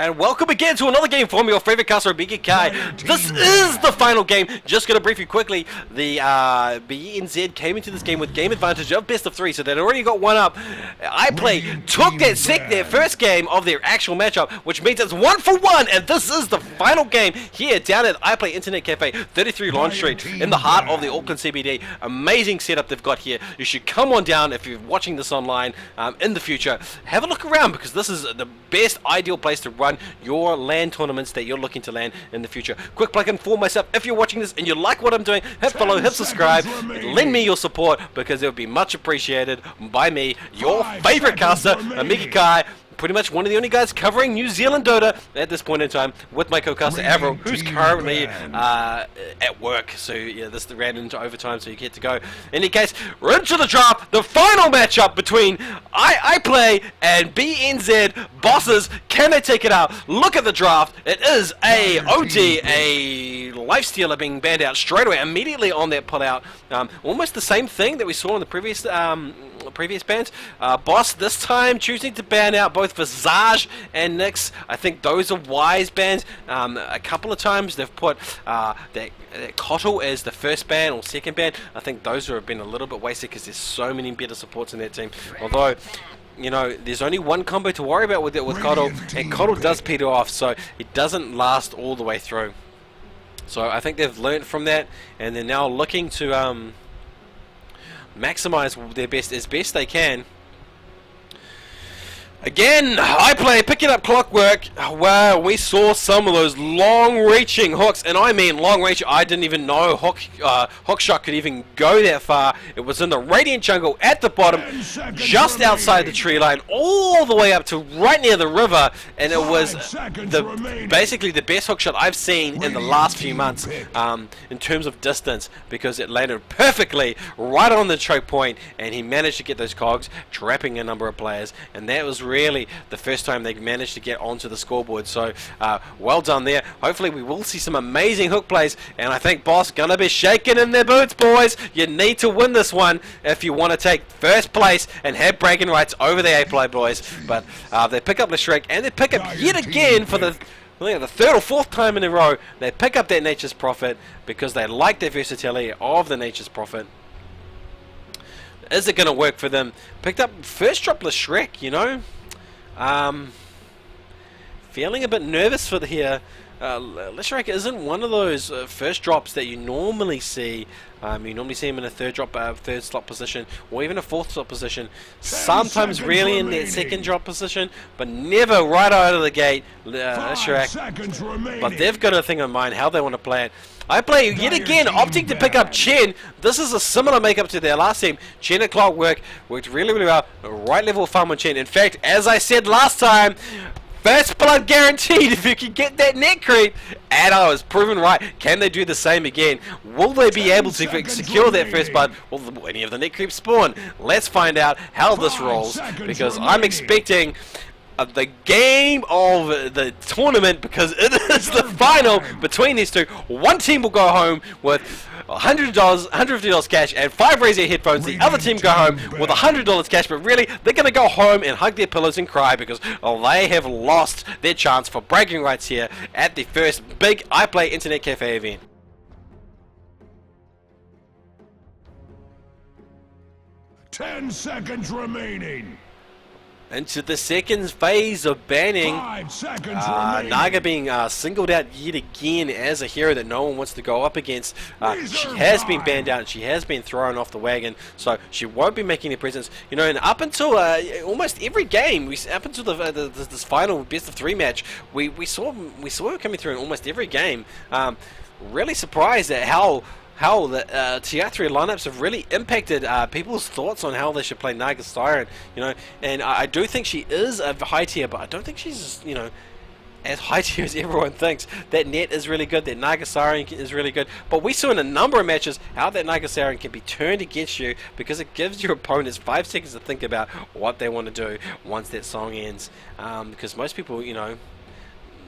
And welcome again to another game from your favorite caster, BK. This is the final game. Just going to brief you quickly. The NZ came into this game with game advantage of best of 3, so they'd already got one up. iPlay took their first game of their actual matchup, which means it's 1-for-1, and this is the final game here down at iPlay Internet Cafe, 33 Launch Street, in the heart of the Auckland CBD. Amazing setup they've got here. You should come on down if you're watching this online in the future. Have a look around, because this is the best ideal place to run your LAN tournaments that you're looking to LAN in the future. Quick plug in for myself: if you're watching this and you like what I'm doing, hit follow, hit subscribe, lend me your support, because it would be much appreciated by me, your favorite caster, Miki Kai. Pretty much one of the only guys covering New Zealand Dota at this point in time, with my co-caster Avril, who's currently at work. So yeah, this ran into overtime, so you get to go. In any case, we're into the draft, the final matchup between iPlay and BNZ bosses. Can they take it out? Look at the draft. It is a OD, a lifestealer being banned out straight away, immediately on that pullout. Almost the same thing that we saw in the previous bans. Boss this time choosing to ban out both Visage and Nyx. I think those are wise bans. A couple of times they've put that Kotl as the first ban or second ban. I think those have been a little bit wasted, because there's so many better supports in that team. Although, you know, there's only one combo to worry about with Kotl, and Kotl does peter off, so it doesn't last all the way through. So I think they've learned from that, and they're now looking to maximize their best as best they can. Again, iPlay picking up clockwork. Wow, we saw some of those long-reaching hooks, and I mean long-reach. I didn't even know Hookshot could even go that far. It was in the Radiant jungle at the bottom, just outside the tree line, all the way up to right near the river, and it was basically the best hookshot I've seen in the last few months in terms of distance, because it landed perfectly right on the choke point, and he managed to get those cogs, trapping a number of players, and that was really the first time they managed to get onto the scoreboard. So well done there. Hopefully we will see some amazing hook plays, and I think Boss gonna be shaking in their boots, boys. You need to win this one if you want to take first place and have bragging rights over the iPlay boys. But they pick up the Shrek, and they pick up yet again for the third or fourth time in a row. They pick up that Nature's Prophet because they like the versatility of the Nature's Prophet. Is it going to work for them? Picked up first dropless Shrek, you know. Feeling a bit nervous for here. Shrek isn't one of those first drops that you normally see. You normally see him in a third slot position, or even a fourth slot position. Sometimes really in that second drop position, but never right out of the gate. Shrek. But they've got a thing in mind how they want to play it. iPlay yet again opting to pick up Chen. This is a similar makeup to their last team. Chen at Clockwork worked really, really well. Right level of farm on Chen. In fact, as I said last time, first blood guaranteed if you can get that net creep. And I was proven right. Can they do the same again? Will they be able to secure that first blood? Will any of the net creeps spawn? Let's find out how this rolls, because I'm expecting the game of the tournament, because it is the final between these two. One team will go home with $100, $150 cash and 5 Razer headphones. The other team go home with $100 cash, but really they're going to go home and hug their pillows and cry, because they have lost their chance for bragging rights here at the first big iPlay Internet Cafe event. Ten seconds remaining. Into the second phase of banning. 5 seconds remaining. Naga being singled out yet again as a hero that no one wants to go up against. She has been banned out, and she has been thrown off the wagon, so she won't be making a presence. You know, and up until almost every game, up until this final best of 3 match, we saw her coming through in almost every game. Really surprised at how the TR3 lineups have really impacted people's thoughts on how they should play Naga Siren, you know. And I do think she is a high tier, but I don't think she's, you know, as high tier as everyone thinks. That net is really good, that Naga Siren is really good, but we saw in a number of matches how that Naga Siren can be turned against you, because it gives your opponents 5 seconds to think about what they want to do once that song ends, because most people, you know,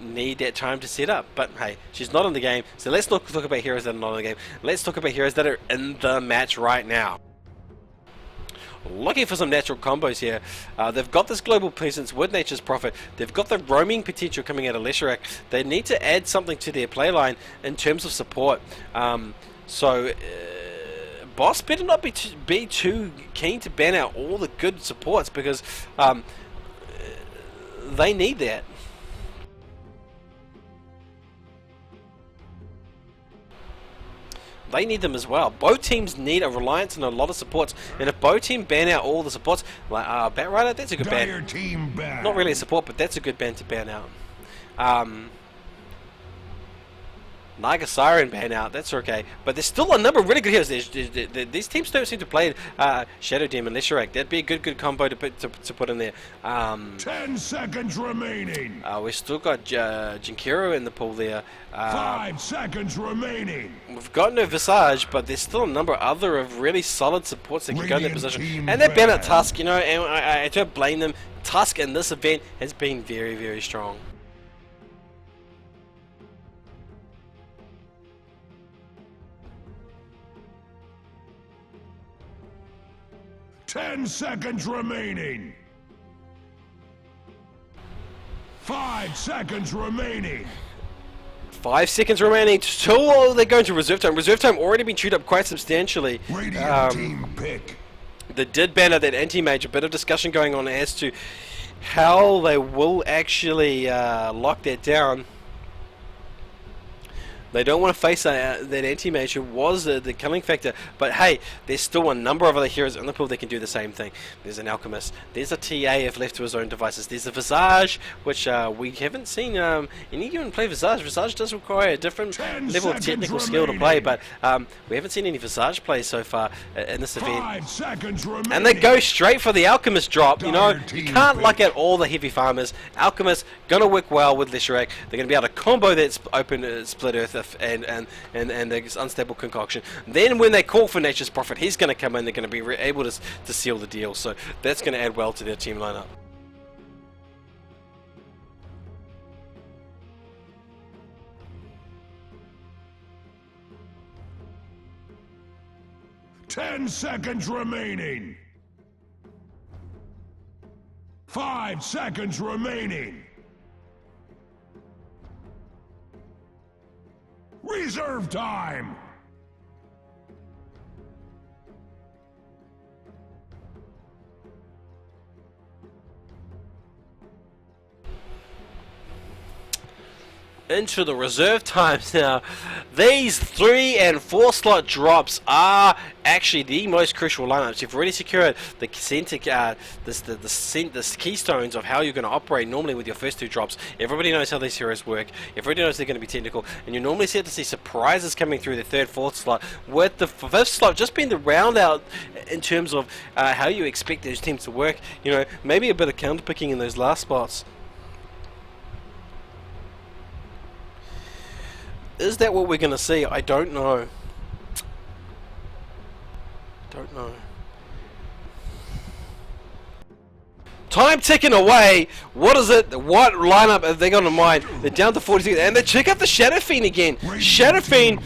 need that time to set up. But hey, she's not in the game, so let's not talk about heroes that are not in the game. Let's talk about heroes that are in the match right now. looking for some natural combos here. They've got this global presence with Nature's Prophet. They've got the roaming potential coming out of Leshrac. They need to add something to their playline in terms of support. Boss better not be too keen to ban out all the good supports, because they need that. They need them as well. Both teams need a reliance on a lot of supports, and if both teams ban out all the supports, like Batrider, that's a good ban. Not really a support, but that's a good ban to ban out. Naga Siren ban out, that's okay. But there's still a number of really good heroes. These teams don't seem to play Shadow Demon, Leshrac. That'd be a good combo to put in there. 10 seconds remaining. We've still got Jinkiro in the pool there. 5 seconds remaining. We've got no Visage, but there's still a number of other really solid supports that can go in that position. And they ban out Tusk, you know, and I don't blame them. Tusk in this event has been very, very strong. Ten seconds remaining. 5 seconds remaining. 5 seconds remaining. Still, they're going to reserve time. Reserve time already been chewed up quite substantially. Team pick. They did ban out that anti-mage. A bit of discussion going on as to how they will actually lock that down. They don't want to face that anti-mage who was the killing factor, but hey, there's still a number of other heroes in the pool that can do the same thing. There's an Alchemist, there's a TA if left to his own devices, there's a Visage, which we haven't seen anyone play Visage. Visage does require a different level of technical skill to play, but we haven't seen any Visage plays so far in this event. 5 seconds remaining. And they go straight for the Alchemist drop, you know, you can't luck out all the heavy farmers. Alchemist, gonna work well with Leshrac, they're gonna be able to combo that open Split Earth and the unstable concoction. Then when they call for Nature's Prophet, he's going to come in. They're going to be able to seal the deal. So that's going to add well to their team lineup. Ten seconds remaining. 5 seconds remaining. Reserve time! Into the reserve times now. These 3 and 4 slot drops are actually the most crucial lineups. You've already secured the keystones of how you're going to operate normally with your first 2 drops. Everybody knows how these heroes work. Everybody knows they're going to be technical, and you normally start to see surprises coming through the 3rd, 4th slot, with the 5th slot just being the round out in terms of how you expect those teams to work. You know, maybe a bit of counterpicking in those last spots. Is that what we're going to see? I don't know. Don't know. Time ticking away. What is it? What lineup have they got in mind? They're down to 46, and they check out the Shadow Fiend again. Shadow Fiend.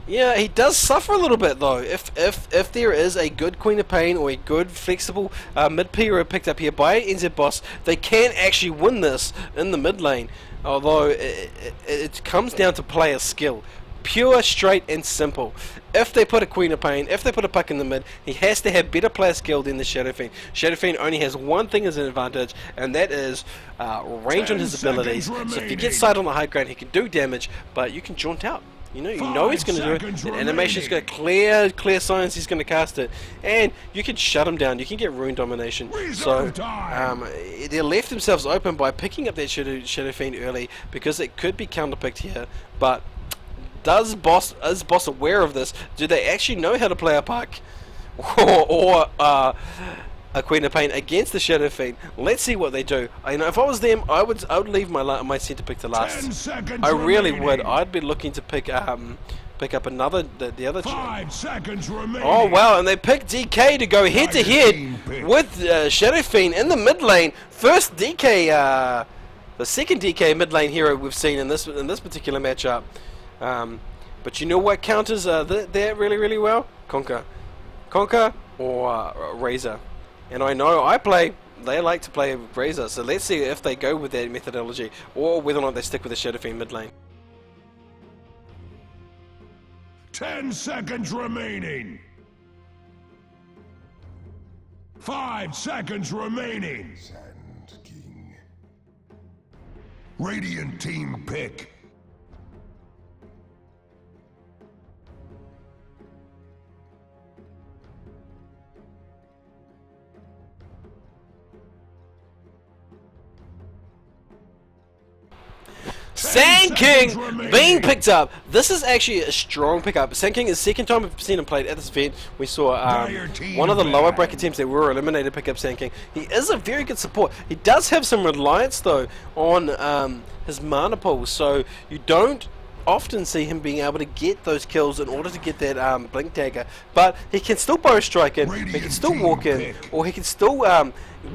Yeah, he does suffer a little bit though. If there is a good Queen of Pain or a good flexible mid hero picked up here by NZ Boss, they can actually win this in the mid lane. Although it comes down to player skill. Pure, straight and simple. If they put a Queen of Pain, if they put a puck in the mid, he has to have better player skill than the Shadow Fiend. Shadow Fiend only has one thing as an advantage, and that is range on his abilities. So if you get sight on the high ground, he can do damage, but you can jaunt out. You know he's going to do it. And animation's got clear signs he's going to cast it, and you can shut him down. You can get rune domination. So they left themselves open by picking up that Shadow Fiend early, because it could be counterpicked here. But is Boss aware of this? Do they actually know how to play a puck or a Queen of Pain against the Shadow Fiend? Let's see what they do. You know, if I was them, I would leave my center pick to last. I really would. I'd be looking to pick up another the other. 5 seconds remaining. Oh wow! And they picked DK to go head to head with Shadow Fiend in the mid lane. First DK, the second DK mid lane hero we've seen in this particular matchup. But you know what counters that really well? Conquer. or Razer. And I know iPlay, they like to play Razer, so let's see if they go with that methodology or whether or not they stick with the Shadow Fiend mid lane. 10 seconds remaining. 5 seconds remaining. Sand King. Radiant team pick. Sand King being picked up. This is actually a strong pickup. Sand King is the second time we've seen him played at this event. We saw one of the lower bracket teams that were eliminated pick up Sand King. He is a very good support. He does have some reliance though on his mana pool, so you don't often see him being able to get those kills in order to get that blink dagger, but he can still bow strike in, he can still walk in, or he can still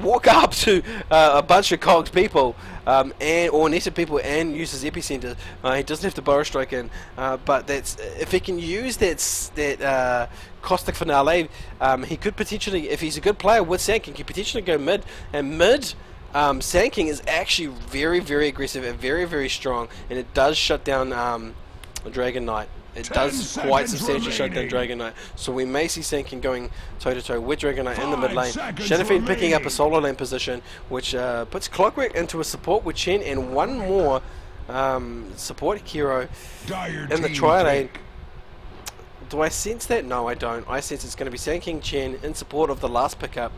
walk up to a bunch of cogs people or netted people and use his epicenter. He doesn't have to bow strike in, but that's if he can use that caustic finale, he could potentially, if he's a good player with Sand King, he could potentially go mid, and mid Sand King is actually very, very aggressive and very, very strong, and it does shut down Dragon Knight. It does quite substantially shut down Dragon Knight. So we may see Sand King going toe-to-toe with Dragon Knight in the mid lane. Shadow Fiend picking up a solo lane position, which puts Clockwork into a support with Chen and one more support hero in the tri-lane. Do I sense that? No, I don't. I sense it's going to be Sand King Chen in support of the last pickup.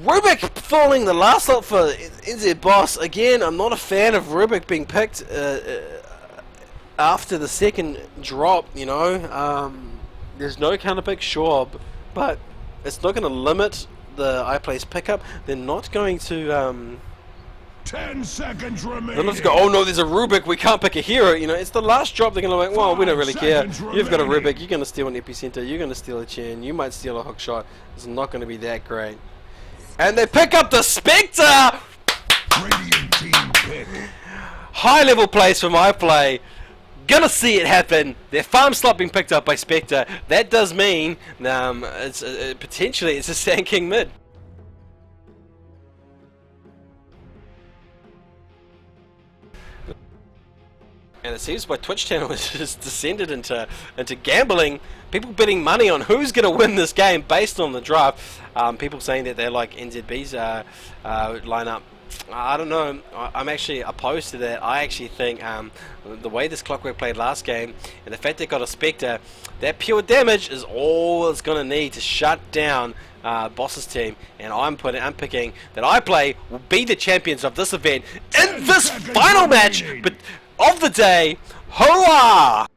Rubik falling the last lot for NZ Boss. Again, I'm not a fan of Rubik being picked after the second drop, you know. There's no counter pick, sure, but it's not going to limit the iPlay's pickup. They're not going to 10 seconds remaining. they're not just go, oh no, there's a Rubik, we can't pick a hero. You know, it's the last drop. They're going to be like, well, we don't really care. You've got a Rubik, you're going to steal an epicenter, you're going to steal a Chen, you might steal a hook shot. It's not going to be that great. And they pick up the Spectre! Radiant team pick. High level plays from iPlay. Gonna see it happen. Their farm slot being picked up by Spectre. That does mean it's potentially it's a Sand King mid. And it seems my Twitch channel has descended into gambling. People betting money on who's going to win this game based on the draft. People saying that they like NZB's lineup. I don't know. I'm actually opposed to that. I actually think the way this Clockwork played last game and the fact they got a Spectre, that pure damage is all it's going to need to shut down Boss's team. And I'm picking that iPlay will be the champions of this event in this final match. But of the day, hurrah!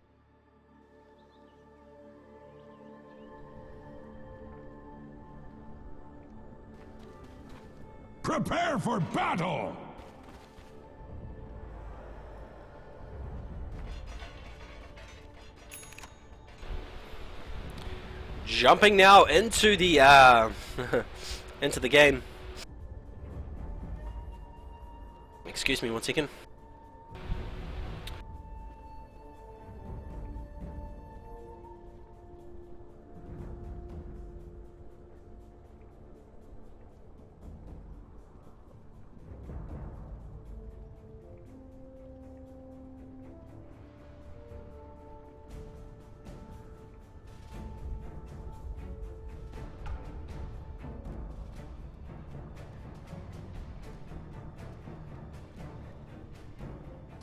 Prepare for battle! Jumping now into the into the game. Excuse me 1 second.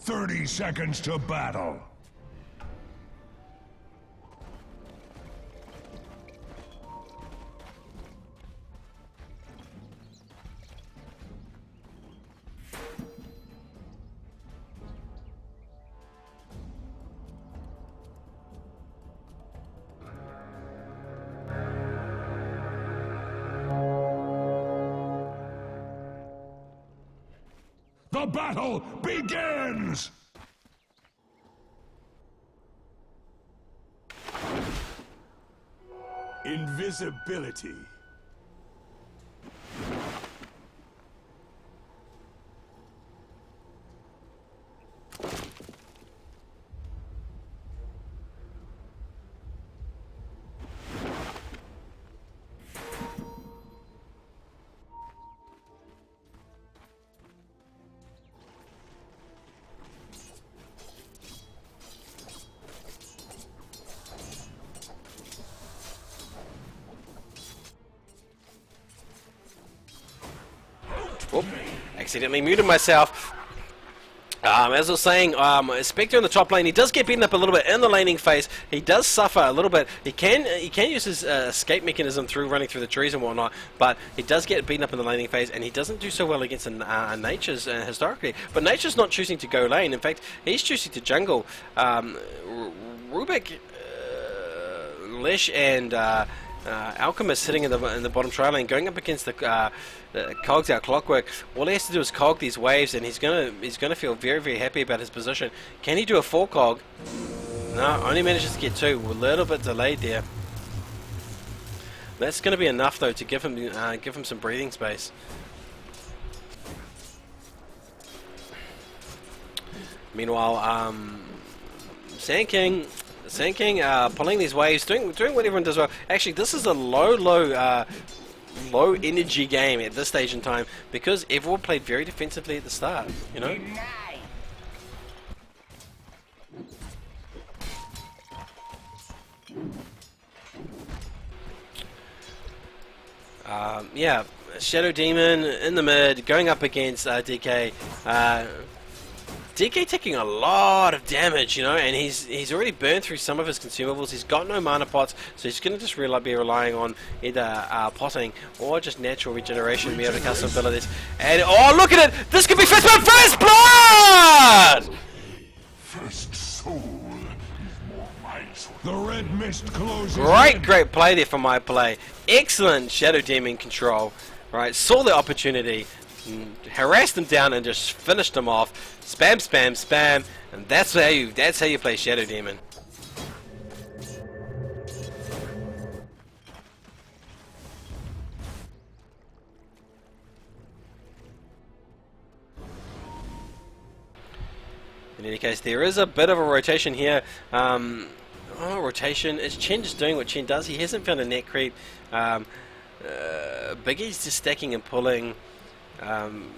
"30 seconds to battle." The battle begins! Invisibility. accidentally muted myself. As I was saying, Spectre in the top lane, he does get beaten up a little bit in the laning phase. He does suffer a little bit. He can use his escape mechanism through running through the trees and whatnot, but he does get beaten up in the laning phase, and he doesn't do so well against Nature's historically. But Nature's not choosing to go lane. In fact, he's choosing to jungle. Rubik, Lish, and Alchemist sitting in the bottom tri lane, going up against the Cogs out Clockwork. All he has to do is cog these waves, and he's gonna feel very, very happy about his position. Can he do a 4 cog? No, only manages to get 2. A little bit delayed there. That's going to be enough though to give him some breathing space. Meanwhile, Sand King pulling these waves, doing what everyone does well. Actually, this is a low energy game at this stage in time because everyone played very defensively at the start, you know. Yeah, Shadow Demon in the mid, going up against DK. DK taking a lot of damage, you know, and he's already burned through some of his consumables. He's got no mana pots, so he's going to just be relying on either potting or just natural regeneration to be able to cast some abilities. And oh, look at it! This could be first blood! First soul. The red mist closes. Great play there from iPlay. Excellent Shadow Demon control. Right, saw the opportunity, harassed them down, and just finished them off. Spam, spam, spam, and that's how you play Shadow Demon. In any case, there is a bit of a rotation here. Rotation. It's Chen just doing what Chen does. He hasn't found a net creep. Biggie's just stacking and pulling.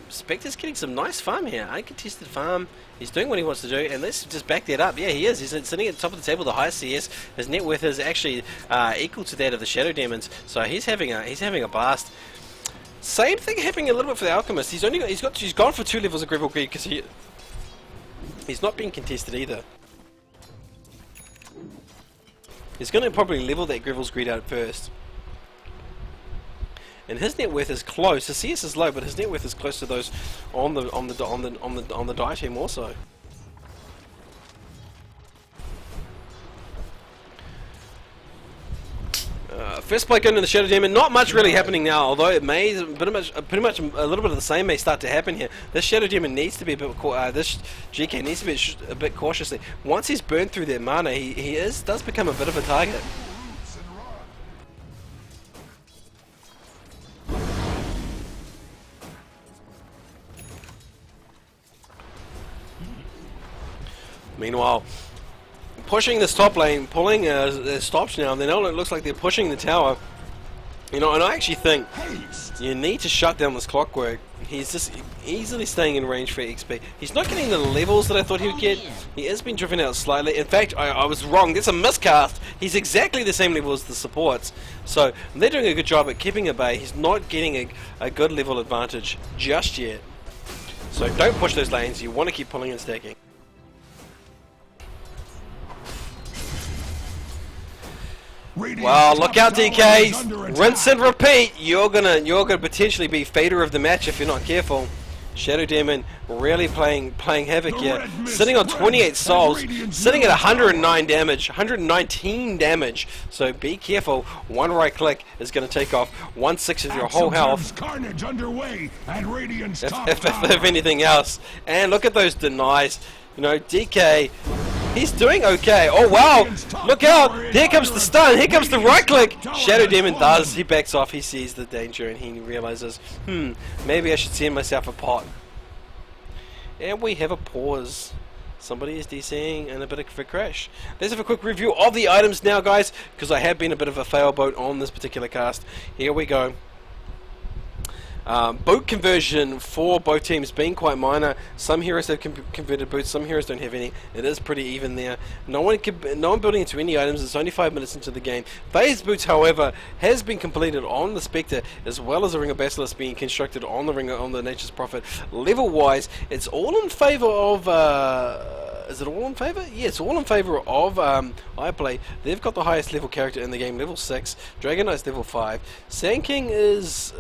Spectre's getting some nice farm here. Uncontested farm. He's doing what he wants to do, and let's just back that up. Yeah, he is. He's sitting at the top of the table, the highest CS. His net worth is actually equal to that of the Shadow Demons. So he's having a blast. Same thing happening a little bit for the Alchemist. He's gone for 2 levels of Gravel Greed because he's not being contested either. He's going to probably level that Gravel's Greed out first. And his net worth is close. His CS is low, but his net worth is close to those on the die team also. First play going to the Shadow Demon. Not much really happening now, although it may pretty much a little bit of the same may start to happen here. This Shadow Demon needs to be a bit this GK needs to be a bit cautiously. Once he's burned through that mana, he does become a bit of a target. Meanwhile, pushing this top lane, pulling stops now, and then it looks like they're pushing the tower. You know, and I actually think you need to shut down this Clockwork. He's just easily staying in range for XP. He's not getting the levels that I thought he would get. He has been driven out slightly. In fact, I was wrong. That's a miscast. He's exactly the same level as the supports. So they're doing a good job at keeping at bay. He's not getting a good level advantage just yet. So don't push those lanes. You want to keep pulling and stacking. Well, look out, DKs! Rinse and repeat. You're gonna potentially be fader of the match if you're not careful. Shadow Demon really playing havoc here. Sitting on 28 souls, sitting at 109 damage, 119 damage. So be careful. One right click is going to take off 1/6 of your whole health. Carnage underway and Radiant's if anything else. And look at those denies. You know, DK. He's doing okay. Oh wow! Look out! Here comes the stun. Here comes the right click. Shadow Demon does. He backs off. He sees the danger and he realizes, maybe I should send myself a pot. And we have a pause. Somebody is DCing and a bit of a crash. Let's have a quick review of the items now, guys, because I have been a bit of a failboat on this particular cast. Here we go. Boot conversion for both teams being quite minor. Some heroes have converted boots, some heroes don't have any. It is pretty even there. No one building into any items. It's only 5 minutes into the game. Phase boots, however, has been completed on the Spectre, as well as a Ring of Basilisk being constructed on the Nature's Prophet. Level wise, it's all in favor of is it all in favor? Yeah, it's all in favor of iPlay. They've got the highest level character in the game, level 6. Dragon Knight's level 5. Sand King is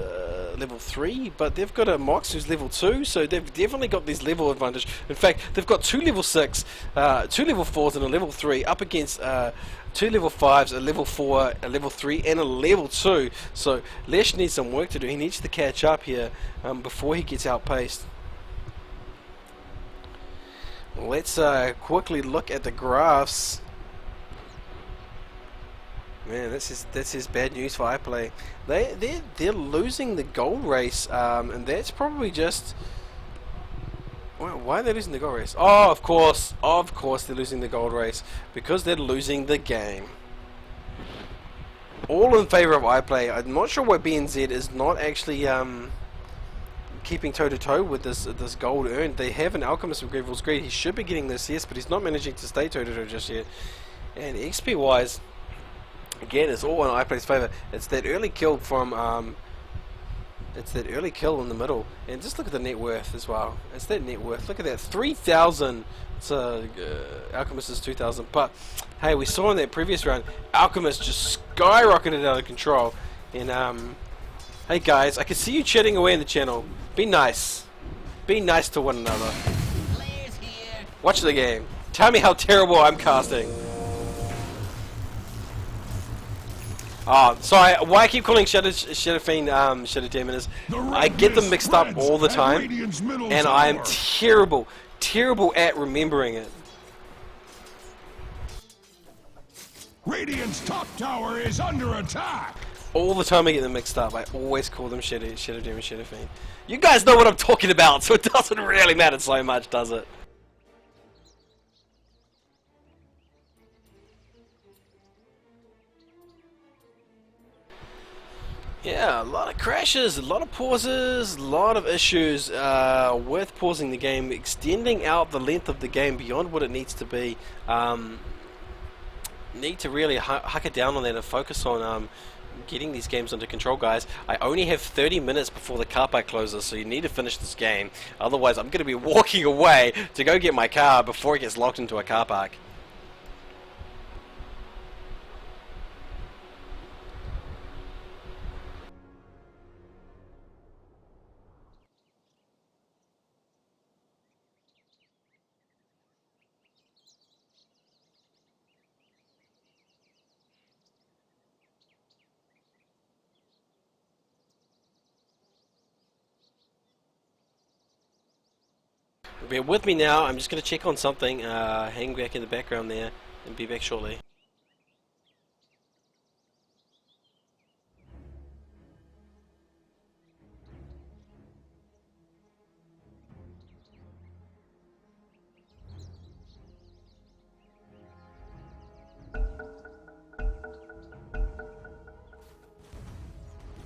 level 3, but they've got a Mox who's level 2, so they've definitely got this level advantage. In fact, they've got 2 level 6, 2 level 4s, and a level 3 up against 2 level 5s, a level 4, a level 3, and a level 2. So Lesh needs some work to do. He needs to catch up here before he gets outpaced. Let's quickly look at the graphs. Man, this is bad news for iPlay. They're losing the gold race, and that's probably just. Well, why are they losing the gold race? Oh, of course they're losing the gold race because they're losing the game. All in favor of iPlay. I'm not sure why BNZ is not actually keeping toe-to-toe with this gold earned. They have an Alchemist of Grievel's Greed. He should be getting this, yes, but he's not managing to stay toe-to-toe just yet. And XP wise, again, it's all in iPlay's favor. It's that early kill from it's that early kill in the middle, and just look at the net worth as well. It's that net worth. Look at that, 3,000. So Alchemist is 2,000. But hey, we saw in that previous round, Alchemist just skyrocketed out of control. And hey guys, I can see you chatting away in the channel. Be nice. Be nice to one another. Watch the game. Tell me how terrible I'm casting. Oh, sorry, why I keep calling Shadow Fiend Shadow Demon is I get them mixed up all the time, and I am terrible at remembering it. Radiant's top tower is under attack. All the time I get them mixed up. I always call them Shadow Demon, Shadow Fiend. You guys know what I'm talking about, so it doesn't really matter so much, does it? Yeah, a lot of crashes, a lot of pauses, a lot of issues with pausing the game, extending out the length of the game beyond what it needs to be. Need to really huck it down on that and focus on getting these games under control, guys. I only have 30 minutes before the car park closes, so you need to finish this game. Otherwise, I'm going to be walking away to go get my car before it gets locked into a car park. Bear with me now, I'm just going to check on something, hang back in the background there, and be back shortly.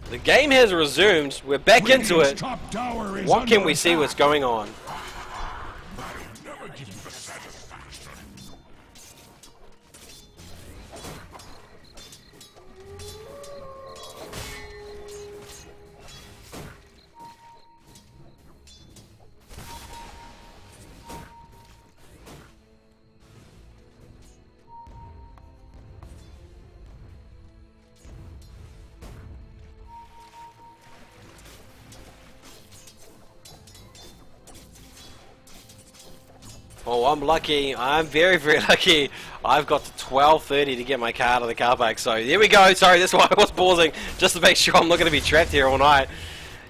The game has resumed, we're back into it. What can we see what's going on? Oh, I'm lucky. I'm very, very lucky. I've got to 12:30 to get my car out of the car park. So there we go. Sorry, that's why I was pausing, just to make sure I'm not going to be trapped here all night.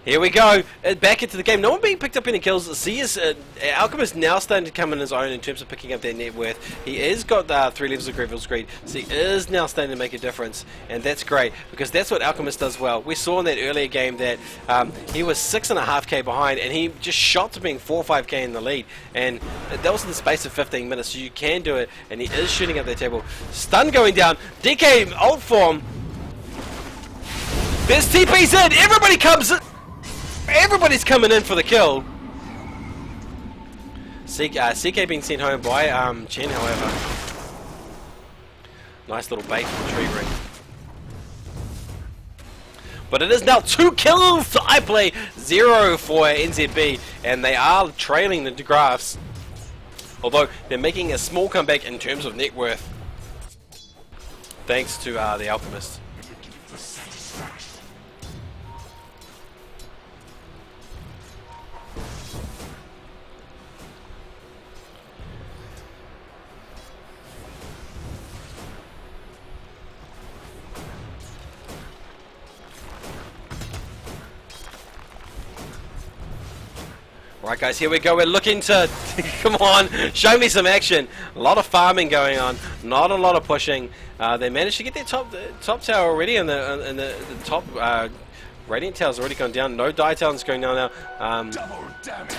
Here we go, back into the game. No one being picked up any kills. Alchemist now starting to come in his own in terms of picking up that net worth. He has got 3 levels of Grievel's Greed, so he is now starting to make a difference, and that's great, because that's what Alchemist does well. We saw in that earlier game that he was 6.5k behind, and he just shot to being 4 or 5k in the lead, and that was in the space of 15 minutes, so you can do it, and he is shooting up that table. Stun going down, DK ult form. There's TP's in, everybody comes in. Everybody's coming in for the kill. CK being sent home by Chen, however. Nice little bait from the tree ring. But it is now 2 kills to iPlay, 0 for NZB, and they are trailing the graphs. Although they're making a small comeback in terms of net worth, thanks to the Alchemist. Right guys, here we go, we're looking to, come on, show me some action. A lot of farming going on, not a lot of pushing. They managed to get their top tower already, and the top Radiant tower's already gone down. No Die Town's going down now. Double damage.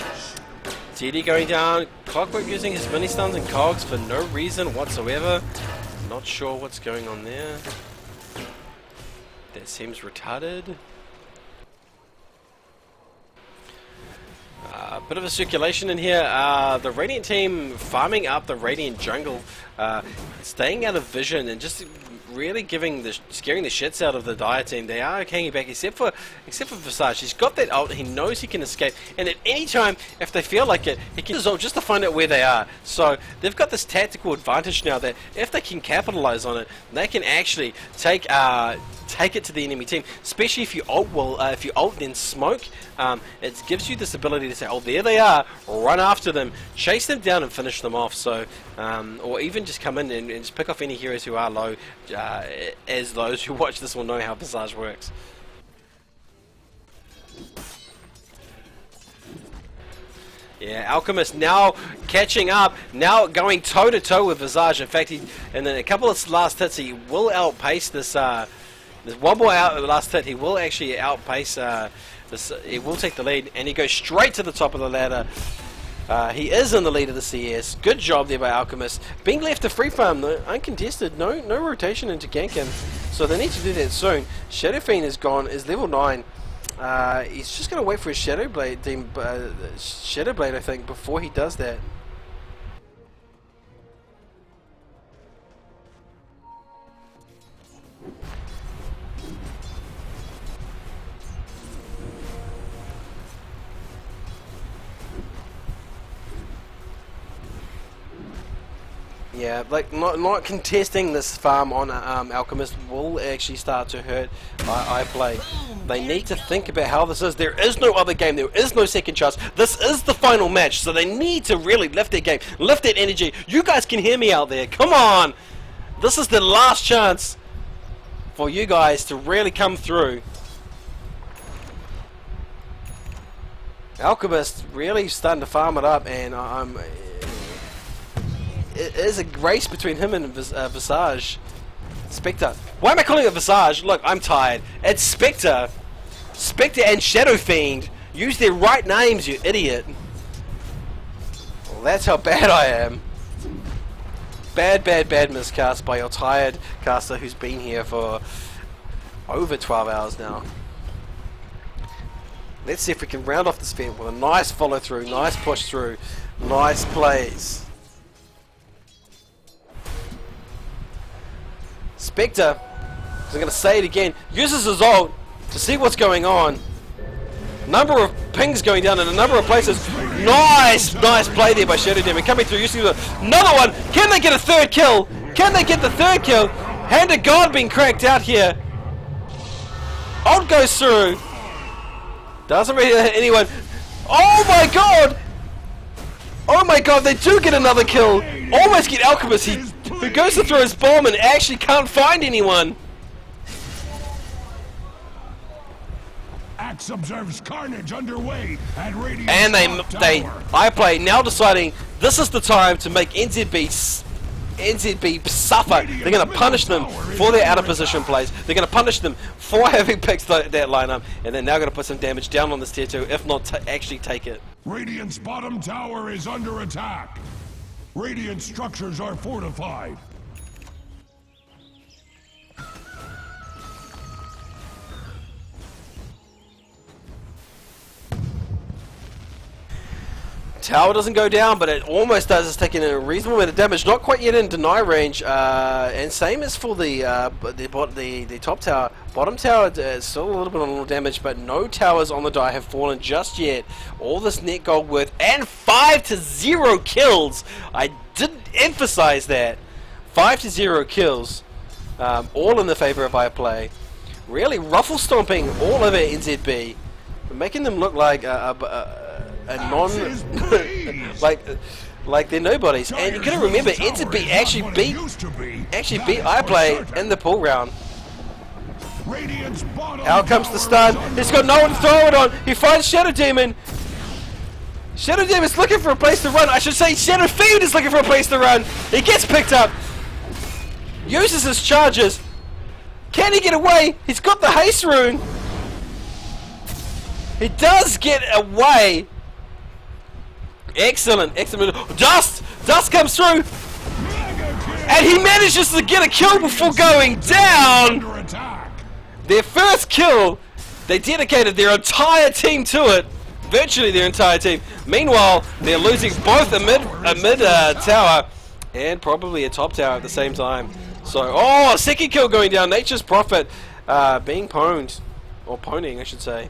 TD going down, Clockwork using his mini stuns and cogs for no reason whatsoever. Not sure what's going on there. That seems retarded. Bit of a circulation in here. The Radiant team farming up the Radiant jungle, staying out of vision and just really scaring the shits out of the Dire team. They are hanging back, except for Visage. He's got that ult. He knows he can escape, and at any time, if they feel like it, he can dissolve just to find out where they are. So they've got this tactical advantage now that if they can capitalize on it, they can actually take it to the enemy team. Especially if you ult then smoke. It gives you this ability to say, oh, there they are, run after them, chase them down and finish them off. So, or even just come in and just pick off any heroes who are low, as those who watch this will know how Visage works. Yeah, Alchemist now catching up, now going toe to toe with Visage. In fact, and then a couple of last hits, he will outpace this. There's one more out of the last hit. He will actually outpace this. He will take the lead, and he goes straight to the top of the ladder. He is in the lead of the CS. Good job there by Alchemist. Being left to free farm, though, uncontested. No rotation into gank him. So they need to do that soon. Shadow Fiend is gone. Is level 9. He's just going to wait for his Shadow Blade, I think, before he does that. Yeah, like not contesting this farm on Alchemist will actually start to hurt iPlay. They need to think about how this is. There is no other game. There is no second chance. This is the final match, so they need to really lift their game, lift that energy. You guys can hear me out there. Come on! This is the last chance for you guys to really come through. Alchemist really starting to farm it up, and it is a race between him and Visage. Spectre. Why am I calling it Visage? Look, I'm tired. It's Spectre. Spectre and Shadow Fiend. Use their right names, you idiot. Well, that's how bad I am. Bad miscast by your tired caster who's been here for over 12 hours now. Let's see if we can round off this event with a nice follow through, nice push through, nice plays. Spectre, I'm going to say it again, uses his ult to see what's going on. Number of pings going down in a number of places. Nice play there by Shadow Demon coming through. You see another one. Can they get a third kill? Can they get the third kill? Hand of God being cracked out here. Ult goes through. Doesn't really hit anyone. Oh my god! Oh my god, they do get another kill. Almost get Alchemist. Who goes to throw his bomb and actually can't find anyone. Axe observes carnage underway at Radiant. And iPlay now deciding this is the time to make NZB suffer. They're going to punish them for their out of position plays. They're going to punish them for having picked that lineup, and they're now going to put some damage down on this tier 2, if not actually take it. Radiant's bottom tower is under attack. Radiant structures are fortified. Tower doesn't go down, but it almost does. It's taking a reasonable amount of damage. Not quite yet in deny range. And same as for the top tower. Bottom tower is still a little bit on damage, but no towers on the die have fallen just yet. All this net gold worth and 5-0 kills. I didn't emphasize that. 5-0 kills. All in the favor of iPlay. Really ruffle stomping all over NZB, making them look like a non like they're nobodies. And you gotta remember, NZB actually beat iPlay in the pool round. Out comes the stun. He's got no one to throw it on. He finds Shadow Demon. Shadow Demon's looking for a place to run. I should say Shadow Fiend is looking for a place to run. He gets picked up. Uses his charges. Can he get away? He's got the haste rune. He does get away. Excellent, excellent. Dust comes through. And he manages to get a kill before going down. Their first kill. They dedicated their entire team to it. Virtually their entire team. Meanwhile, they're losing both a mid tower and probably a top tower at the same time. So, second kill going down. Nature's Prophet being pwned. Or pwning, I should say.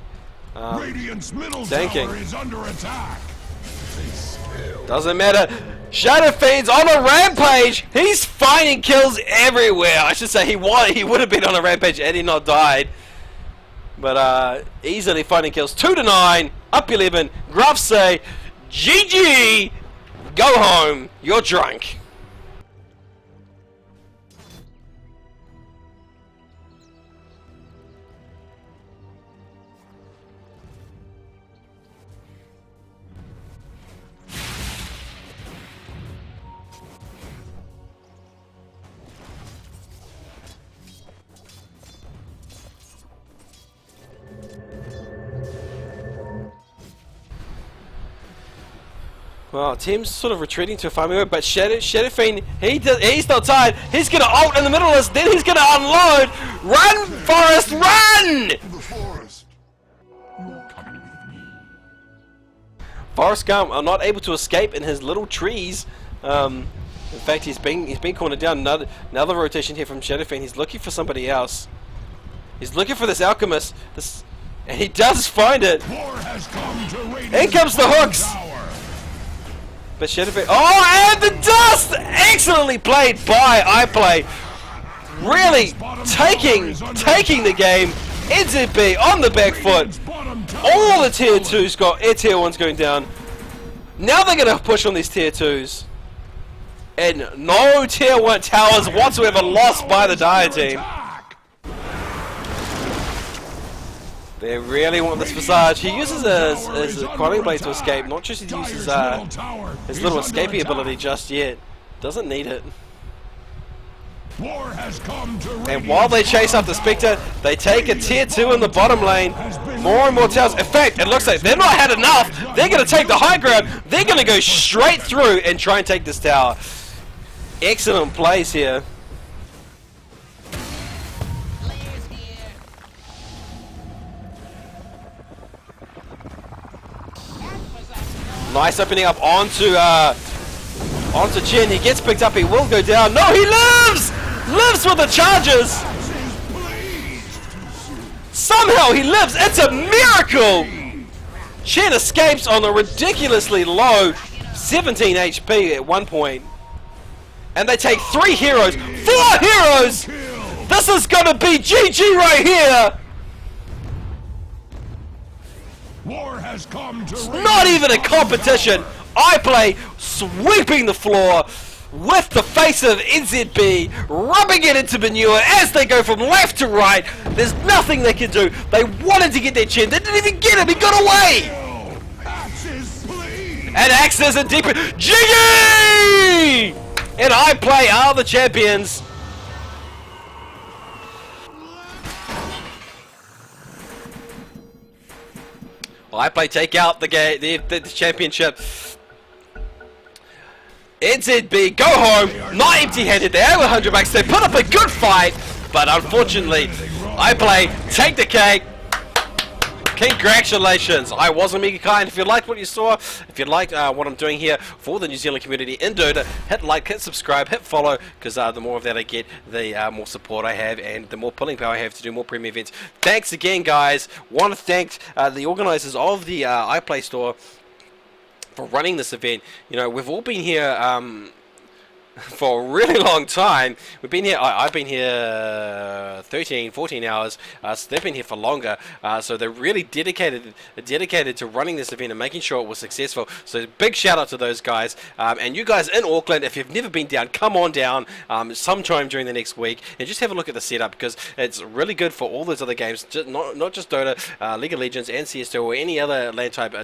Tanking. Doesn't matter. Shadow Fiend's on a rampage. He's finding kills everywhere. I should say he would have been on a rampage had he not died. But easily finding kills. 2-9. Up 11. Gruff say, GG. Go home. You're drunk. Well, team's sort of retreating to a farming mode, but Shadow Fiend, he's not tired. He's gonna ult in the middle of this, then he's gonna unload. Run, Forest, run! Forest Gump are not able to escape in his little trees. In fact, he's been cornered down. Another rotation here from Shadow Fiend. He's looking for somebody else. He's looking for this alchemist. And he does find it. In comes the hooks. But Shadow Fiend, and the dust! Excellently played by iPlay. Really taking the game. NZB on the back foot. All the tier 2s tier 1s going down. Now they're going to push on these tier 2s. And no tier 1 towers whatsoever lost by the Dire team. They really want this Visage. He uses his Quelling Blade to escape. Not just he uses his little escaping ability just yet. Doesn't need it. And while they chase after Spectre, they take a tier 2 in the bottom lane. More and more towers. In fact, it looks like they've not had enough. They're going to take the high ground. They're going to go straight through and try and take this tower. Excellent plays here. Nice opening up onto Chin. He gets picked up. He will go down. No, he lives! Lives with the charges! Somehow he lives! It's a miracle! Chin escapes on a ridiculously low 17 HP at one point. And they take 3 heroes. 4 heroes! This is gonna be GG right here! It's not even a competition. iPlay sweeping the floor with the face of NZB, rubbing it into manure as they go from left to right. There's nothing they can do. They wanted to get their Chin. They didn't even get him. He got away. And Axes and deeper. GG! And iPlay are the champions. iPlay take out the championship. NZB go home, not empty-handed. They have $100. They put up a good fight, but unfortunately, iPlay take the cake. Congratulations! I was Omega Kai, and if you liked what you saw, if you liked what I'm doing here for the New Zealand community in Dota, hit like, hit subscribe, hit follow, because the more of that I get, the more support I have, and the more pulling power I have to do more premium events. Thanks again, guys. Want to thank the organisers of the iPlay store for running this event. You know, we've all been here for a really long time. We've been here, I've been here 13, 14 hours, so they've been here for longer, so they're really dedicated to running this event and making sure it was successful. So big shout out to those guys, and you guys in Auckland, if you've never been down, come on down sometime during the next week and just have a look at the setup, because it's really good for all those other games, not just Dota, League of Legends and CS2 or any other LAN type